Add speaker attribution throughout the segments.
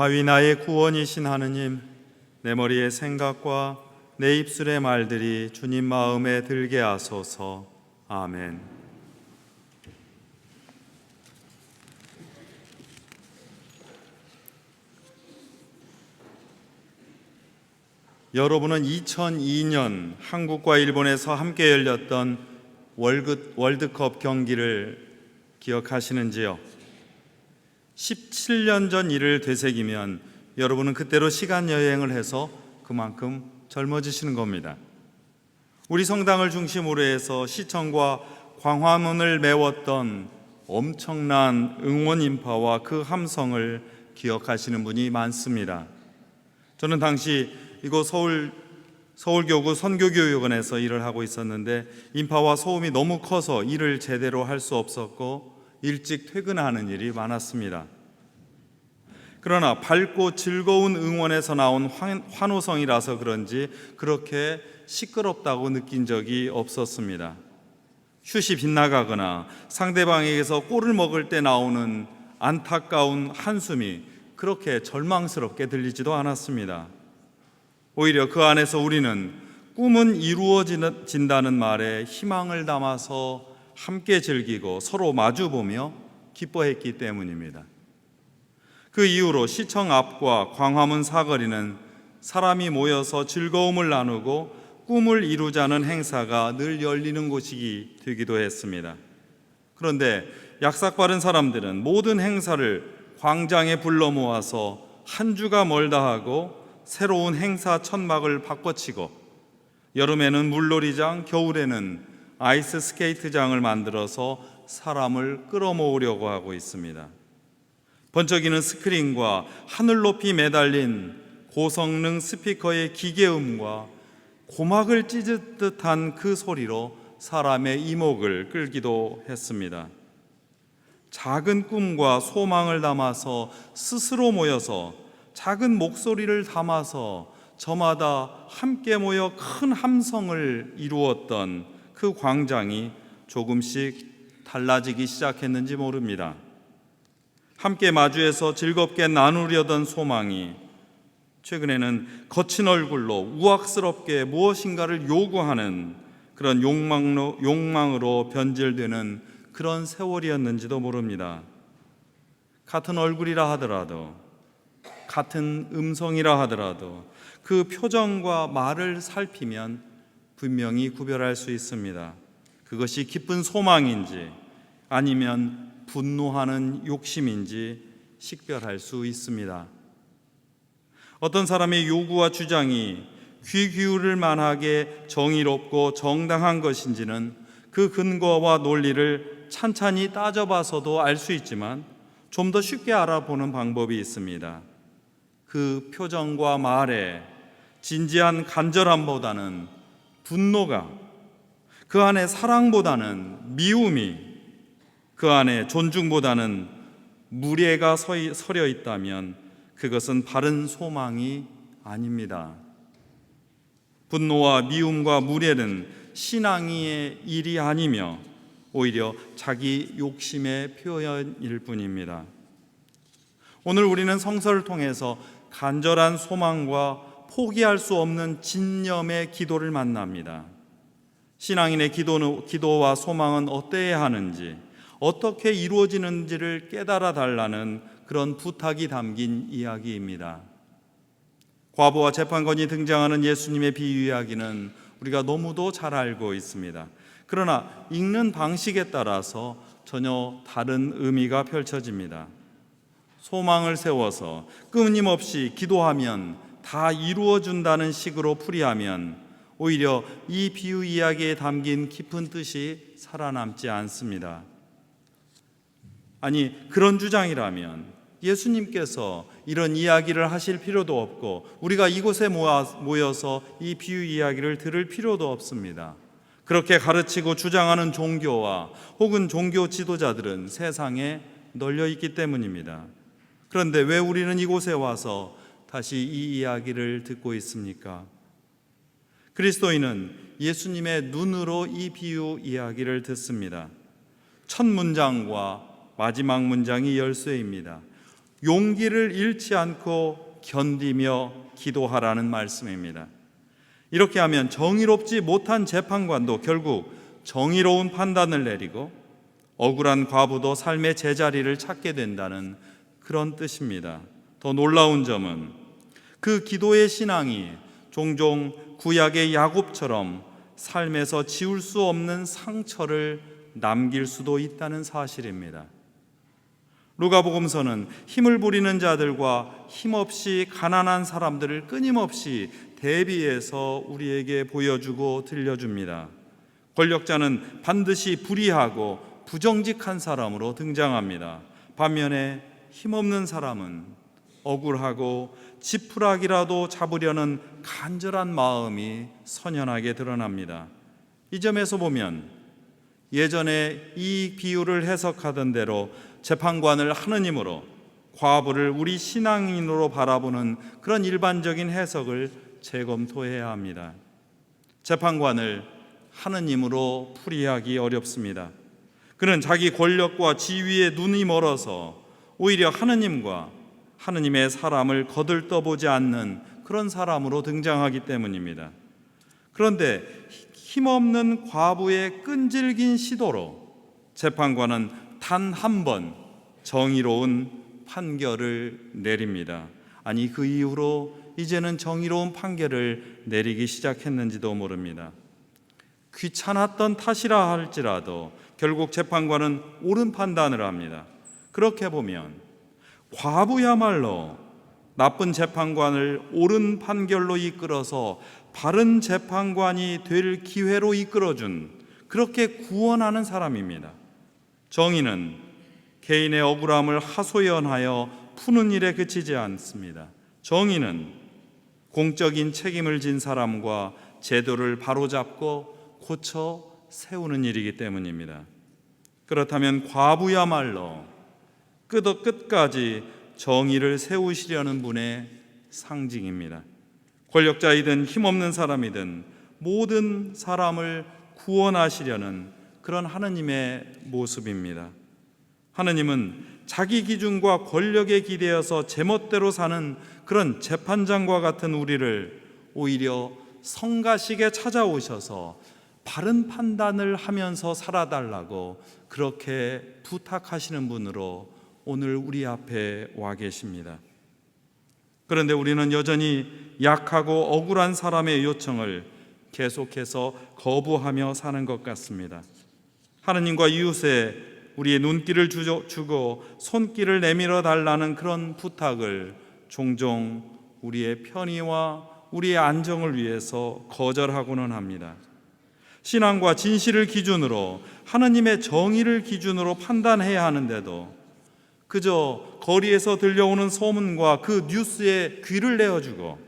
Speaker 1: 바위 나의 구원이신 하느님, 내 머리의 생각과 내 입술의 말들이 주님 마음에 들게 하소서. 아멘. 여러분은 2002년 한국과 일본에서 함께 열렸던 월드컵 경기를 기억하시는지요? 17년 전 일을 되새기면 여러분은 그때로 시간 여행을 해서 그만큼 젊어지시는 겁니다. 우리 성당을 중심으로 해서 시청과 광화문을 메웠던 엄청난 응원 인파와 그 함성을 기억하시는 분이 많습니다. 저는 당시 이곳 서울교구 선교교육원에서 일을 하고 있었는데 인파와 소음이 너무 커서 일을 제대로 할 수 없었고 일찍 퇴근하는 일이 많았습니다. 그러나 밝고 즐거운 응원에서 나온 환호성이라서 그런지 그렇게 시끄럽다고 느낀 적이 없었습니다. 슛이 빗나가거나 상대방에게서 골을 먹을 때 나오는 안타까운 한숨이 그렇게 절망스럽게 들리지도 않았습니다. 오히려 그 안에서 우리는 꿈은 이루어진다는 말에 희망을 담아서 함께 즐기고 서로 마주보며 기뻐했기 때문입니다. 그 이후로 시청 앞과 광화문 사거리는 사람이 모여서 즐거움을 나누고 꿈을 이루자는 행사가 늘 열리는 곳이 되기도 했습니다. 그런데 약삭빠른 사람들은 모든 행사를 광장에 불러 모아서 한 주가 멀다 하고 새로운 행사 천막을 바꿔치고 여름에는 물놀이장, 겨울에는 아이스 스케이트장을 만들어서 사람을 끌어모으려고 하고 있습니다. 번쩍이는 스크린과 하늘 높이 매달린 고성능 스피커의 기계음과 고막을 찢을 듯한 그 소리로 사람의 이목을 끌기도 했습니다. 작은 꿈과 소망을 담아서 스스로 모여서 작은 목소리를 담아서 저마다 함께 모여 큰 함성을 이루었던 그 광장이 조금씩 달라지기 시작했는지 모릅니다. 함께 마주해서 즐겁게 나누려던 소망이 최근에는 거친 얼굴로 우악스럽게 무엇인가를 요구하는 그런 욕망으로 변질되는 그런 세월이었는지도 모릅니다. 같은 얼굴이라 하더라도, 같은 음성이라 하더라도 그 표정과 말을 살피면 분명히 구별할 수 있습니다. 그것이 기쁜 소망인지 아니면 분노하는 욕심인지 식별할 수 있습니다. 어떤 사람의 요구와 주장이 귀 기울일 만하게 정의롭고 정당한 것인지는 그 근거와 논리를 찬찬히 따져봐서도 알 수 있지만 좀 더 쉽게 알아보는 방법이 있습니다. 그 표정과 말에 진지한 간절함보다는 분노가, 그 안에 사랑보다는 미움이, 그 안에 존중보다는 무례가 서려 있다면 그것은 바른 소망이 아닙니다. 분노와 미움과 무례는 신앙의 일이 아니며 오히려 자기 욕심의 표현일 뿐입니다. 오늘 우리는 성서를 통해서 간절한 소망과 포기할 수 없는 진념의 기도를 만납니다. 신앙인의 기도와 소망은 어때야 하는지, 어떻게 이루어지는지를 깨달아 달라는 그런 부탁이 담긴 이야기입니다. 과부와 재판관이 등장하는 예수님의 비유 이야기는 우리가 너무도 잘 알고 있습니다. 그러나 읽는 방식에 따라서 전혀 다른 의미가 펼쳐집니다. 소망을 세워서 끊임없이 기도하면 다 이루어준다는 식으로 풀이하면 오히려 이 비유 이야기에 담긴 깊은 뜻이 살아남지 않습니다. 아니, 그런 주장이라면 예수님께서 이런 이야기를 하실 필요도 없고 우리가 이곳에 모여서 이 비유 이야기를 들을 필요도 없습니다. 그렇게 가르치고 주장하는 종교와 혹은 종교 지도자들은 세상에 널려 있기 때문입니다. 그런데 왜 우리는 이곳에 와서 다시 이 이야기를 듣고 있습니까? 그리스도인은 예수님의 눈으로 이 비유 이야기를 듣습니다. 첫 문장과 마지막 문장이 열쇠입니다. 용기를 잃지 않고 견디며 기도하라는 말씀입니다. 이렇게 하면 정의롭지 못한 재판관도 결국 정의로운 판단을 내리고 억울한 과부도 삶의 제자리를 찾게 된다는 그런 뜻입니다. 더 놀라운 점은 그 기도의 신앙이 종종 구약의 야곱처럼 삶에서 지울 수 없는 상처를 남길 수도 있다는 사실입니다. 루가복음서는 힘을 부리는 자들과 힘없이 가난한 사람들을 끊임없이 대비해서 우리에게 보여주고 들려줍니다. 권력자는 반드시 불의하고 부정직한 사람으로 등장합니다. 반면에 힘없는 사람은 억울하고 지푸라기라도 잡으려는 간절한 마음이 선연하게 드러납니다. 이 점에서 보면 예전에 이 비유를 해석하던 대로 재판관을 하느님으로, 과부를 우리 신앙인으로 바라보는 그런 일반적인 해석을 재검토해야 합니다. 재판관을 하느님으로 풀이하기 어렵습니다. 그는 자기 권력과 지위에 눈이 멀어서 오히려 하느님과 하느님의 사람을 거들떠보지 않는 그런 사람으로 등장하기 때문입니다. 그런데 힘없는 과부의 끈질긴 시도로 재판관은 단 한 번 정의로운 판결을 내립니다. 아니, 그 이후로 이제는 정의로운 판결을 내리기 시작했는지도 모릅니다. 귀찮았던 탓이라 할지라도 결국 재판관은 옳은 판단을 합니다. 그렇게 보면 과부야말로 나쁜 재판관을 옳은 판결로 이끌어서 바른 재판관이 될 기회로 이끌어준, 그렇게 구원하는 사람입니다. 정의는 개인의 억울함을 하소연하여 푸는 일에 그치지 않습니다. 정의는 공적인 책임을 진 사람과 제도를 바로잡고 고쳐 세우는 일이기 때문입니다. 그렇다면 과부야말로 끝까지 정의를 세우시려는 분의 상징입니다. 권력자이든 힘없는 사람이든 모든 사람을 구원하시려는 그런 하느님의 모습입니다. 하느님은 자기 기준과 권력에 기대어서 제멋대로 사는 그런 재판장과 같은 우리를 오히려 성가시게 찾아오셔서 바른 판단을 하면서 살아달라고 그렇게 부탁하시는 분으로 오늘 우리 앞에 와 계십니다. 그런데 우리는 여전히 약하고 억울한 사람의 요청을 계속해서 거부하며 사는 것 같습니다. 하느님과 이웃에 우리의 눈길을 주고 손길을 내밀어 달라는 그런 부탁을 종종 우리의 편의와 우리의 안정을 위해서 거절하고는 합니다. 신앙과 진실을 기준으로, 하느님의 정의를 기준으로 판단해야 하는데도 그저 거리에서 들려오는 소문과 그 뉴스에 귀를 내어주고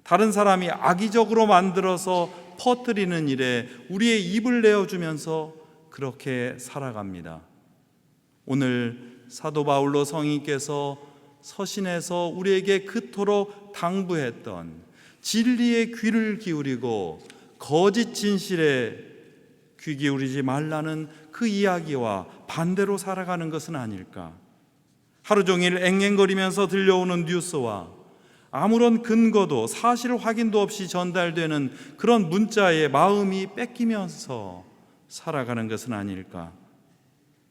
Speaker 1: 다른 사람이 악의적으로 만들어서 퍼뜨리는 일에 우리의 입을 내어주면서 그렇게 살아갑니다. 오늘 사도 바울로 성인께서 서신에서 우리에게 그토록 당부했던 진리의 귀를 기울이고 거짓 진실에 귀 기울이지 말라는 그 이야기와 반대로 살아가는 것은 아닐까? 하루 종일 앵앵거리면서 들려오는 뉴스와 아무런 근거도 사실 확인도 없이 전달되는 그런 문자에 마음이 뺏기면서 살아가는 것은 아닐까?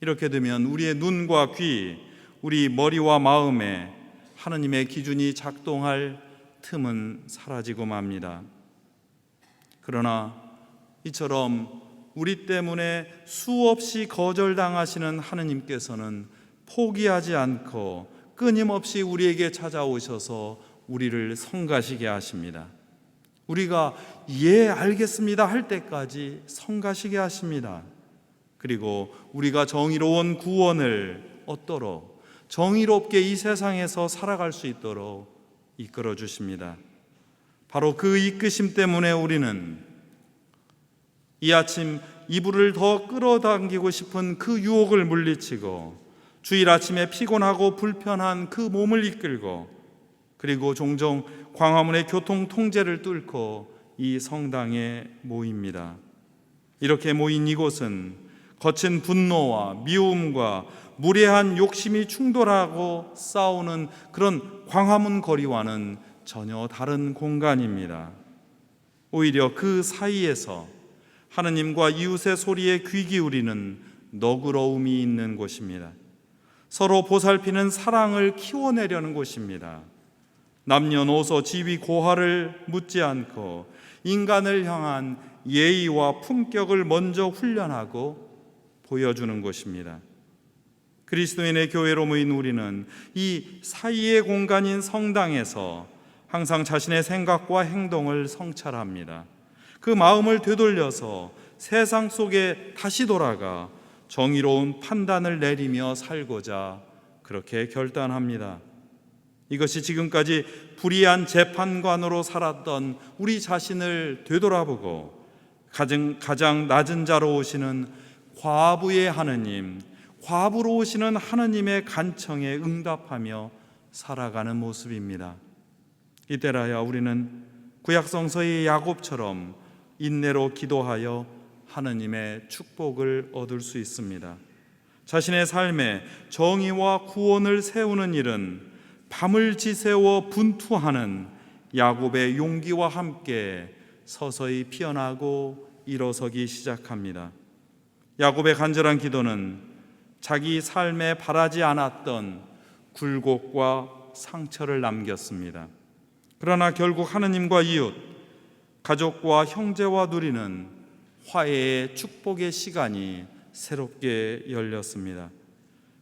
Speaker 1: 이렇게 되면 우리의 눈과 귀, 우리 머리와 마음에 하느님의 기준이 작동할 틈은 사라지고 맙니다. 그러나 이처럼 우리 때문에 수없이 거절당하시는 하느님께서는 포기하지 않고 끊임없이 우리에게 찾아오셔서 우리를 성가시게 하십니다. 우리가 예 알겠습니다 할 때까지 성가시게 하십니다. 그리고 우리가 정의로운 구원을 얻도록, 정의롭게 이 세상에서 살아갈 수 있도록 이끌어 주십니다. 바로 그 이끄심 때문에 우리는 이 아침 이불을 더 끌어당기고 싶은 그 유혹을 물리치고 주일 아침에 피곤하고 불편한 그 몸을 이끌고 그리고 종종 광화문의 교통 통제를 뚫고 이 성당에 모입니다. 이렇게 모인 이곳은 거친 분노와 미움과 무례한 욕심이 충돌하고 싸우는 그런 광화문 거리와는 전혀 다른 공간입니다. 오히려 그 사이에서 하느님과 이웃의 소리에 귀 기울이는 너그러움이 있는 곳입니다. 서로 보살피는 사랑을 키워내려는 곳입니다. 남녀노소 지위 고하를 묻지 않고 인간을 향한 예의와 품격을 먼저 훈련하고 보여주는 곳입니다. 그리스도인의 교회로 모인 우리는 이 사이의 공간인 성당에서 항상 자신의 생각과 행동을 성찰합니다. 그 마음을 되돌려서 세상 속에 다시 돌아가 정의로운 판단을 내리며 살고자 그렇게 결단합니다. 이것이 지금까지 불의한 재판관으로 살았던 우리 자신을 되돌아보고 가장 낮은 자로 오시는 과부의 하느님, 과부로 오시는 하느님의 간청에 응답하며 살아가는 모습입니다. 이때라야 우리는 구약성서의 야곱처럼 인내로 기도하여 하느님의 축복을 얻을 수 있습니다. 자신의 삶에 정의와 구원을 세우는 일은 밤을 지새워 분투하는 야곱의 용기와 함께 서서히 피어나고 일어서기 시작합니다. 야곱의 간절한 기도는 자기 삶에 바라지 않았던 굴곡과 상처를 남겼습니다. 그러나 결국 하느님과 이웃, 가족과 형제와 누리는 화해의 축복의 시간이 새롭게 열렸습니다.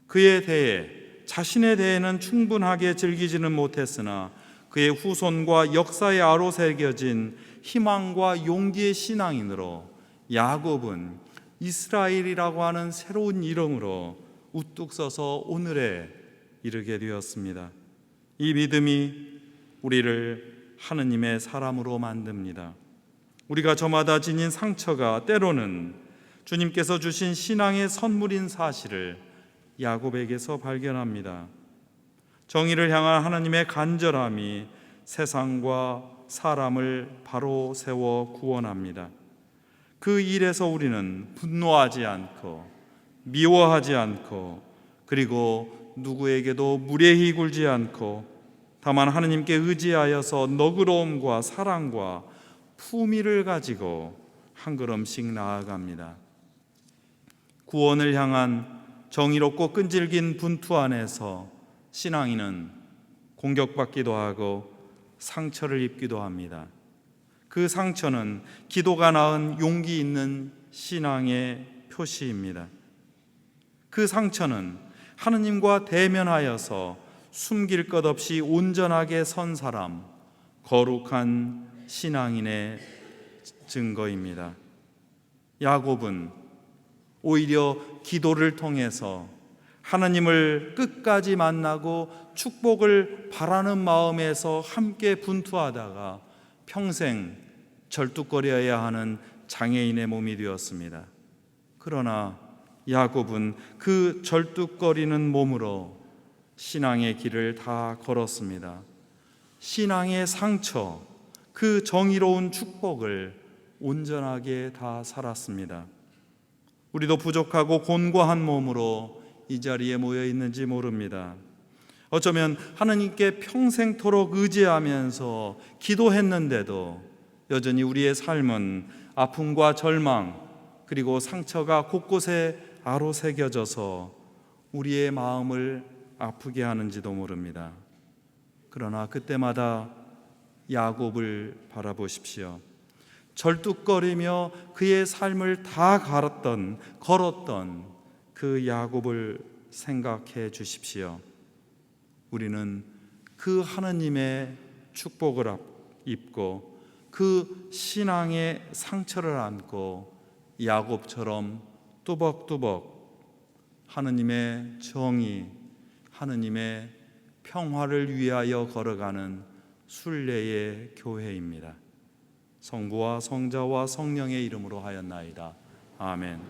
Speaker 1: 그에 대해 자신에 대해는 충분하게 즐기지는 못했으나 그의 후손과 역사에 아로새겨진 희망과 용기의 신앙인으로 야곱은 이스라엘이라고 하는 새로운 이름으로 우뚝 서서 오늘에 이르게 되었습니다. 이 믿음이 우리를 하느님의 사람으로 만듭니다. 우리가 저마다 지닌 상처가 때로는 주님께서 주신 신앙의 선물인 사실을 야곱에게서 발견합니다. 정의를 향한 하나님의 간절함이 세상과 사람을 바로 세워 구원합니다. 그 일에서 우리는 분노하지 않고 미워하지 않고 그리고 누구에게도 무례히 굴지 않고 다만 하느님께 의지하여서 너그러움과 사랑과 품위를 가지고 한 걸음씩 나아갑니다. 구원을 향한 정의롭고 끈질긴 분투 안에서 신앙인은 공격받기도 하고 상처를 입기도 합니다. 그 상처는 기도가 낳은 용기 있는 신앙의 표시입니다. 그 상처는 하느님과 대면하여서 숨길 것 없이 온전하게 선 사람, 거룩한 신앙인의 증거입니다. 야곱은 오히려 기도를 통해서 하나님을 끝까지 만나고 축복을 바라는 마음에서 함께 분투하다가 평생 절뚝거려야 하는 장애인의 몸이 되었습니다. 그러나 야곱은 그 절뚝거리는 몸으로 신앙의 길을 다 걸었습니다. 신앙의 상처, 그 정의로운 축복을 온전하게 다 살았습니다. 우리도 부족하고 곤고한 몸으로 이 자리에 모여 있는지 모릅니다. 어쩌면 하나님께 평생토록 의지하면서 기도했는데도 여전히 우리의 삶은 아픔과 절망 그리고 상처가 곳곳에 아로새겨져서 우리의 마음을 아프게 하는지도 모릅니다. 그러나 그때마다 야곱을 바라보십시오. 절뚝거리며 그의 삶을 다 걸었던 그 야곱을 생각해 주십시오. 우리는 그 하나님의 축복을 입고 그 신앙의 상처를 안고 야곱처럼 뚜벅뚜벅 하나님의 정의, 하나님의 평화를 위하여 걸어가는 순례의 교회입니다. 성부와 성자와 성령의 이름으로 하였나이다. 아멘.